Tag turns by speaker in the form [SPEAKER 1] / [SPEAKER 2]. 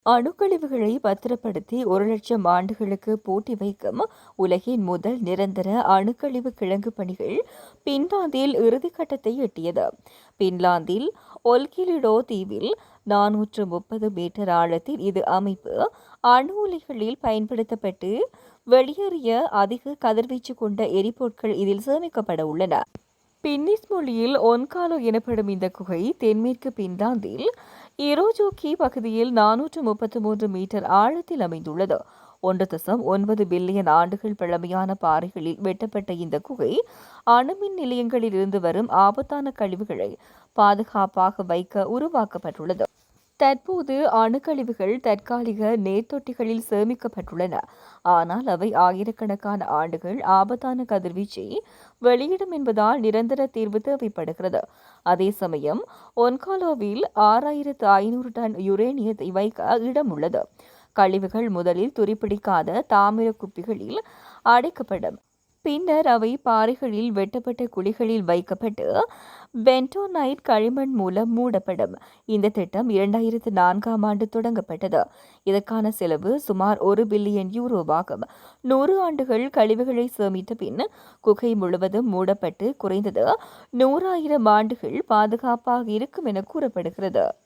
[SPEAKER 1] அணுக்கழிவுகளை பத்திரப்படுத்தி 1,00,000 ஆண்டுகளுக்கு பூட்டி வைக்கும் உலகின் முதல் நிரந்தர அணுக்கழிவு கிழங்கு பணிகள் பின்லாந்தில் இறுதிக்கட்டத்தை எட்டியது. பின்லாந்தில் ஒல்கிலிடோ தீவில் 430 மீட்டர் ஆழத்தில் இது அமைப்பு அணு உலைகளில் பயன்படுத்தப்பட்டு வெளியேறிய அதிக கதிர்வீச்சு கொண்ட எரிபொருட்கள் இதில் சேமிக்கப்பட உள்ளன. பின்னிஸ் மொழியில் ஒன்காலோ எனப்படும் இந்த குகை தென்மேற்கு பின்லாந்தில் இரோஜோக்கி பகுதியில் 433 மீட்டர் ஆழத்தில் அமைந்துள்ளது. 1.9 பில்லியன் ஆண்டுகள் பழமையான பாறைகளில் வெட்டப்பட்ட இந்த குகை அணுமின் நிலையங்களில் இருந்து வரும் ஆபத்தான கழிவுகளை பாதுகாப்பாக வைக்க உருவாக்கப்பட்டுள்ளது. தற்போது அணுக்கழிவுகள் தற்காலிக நேர்த்தொட்டிகளில் சேமிக்கப்பட்டுள்ளன. ஆனால் அவை ஆயிரக்கணக்கான ஆண்டுகள் ஆபத்தான கதிர்வீச்சை வெளியிடும் என்பதால் நிரந்தர தீர்வு தேவைப்படுகிறது. அதே சமயம் ஒன்காலோவில் 6,500 டன் யுரேனியத்தை வைக்க இடம் உள்ளது. கழிவுகள் முதலில் துருப்பிடிக்காத தாமிர குப்பிகளில் அடைக்கப்படும். பின்னர் அவை பாறைகளில் வெட்டப்பட்ட குழிகளில் வைக்கப்பட்டு பென்டோனைட் களிமண் மூலம் மூடப்படும். இந்த திட்டம் 2004ஆம் ஆண்டு தொடங்கப்பட்டது. இதற்கான செலவு சுமார் 1 பில்லியன் யூரோவாகும். 100 ஆண்டுகள் கழிவுகளை சேமித்த பின் குகை முழுவதும் மூடப்பட்டு குறைந்தது 100,000 ஆண்டுகள் பாதுகாப்பாக இருக்கும் என கூறப்படுகிறது.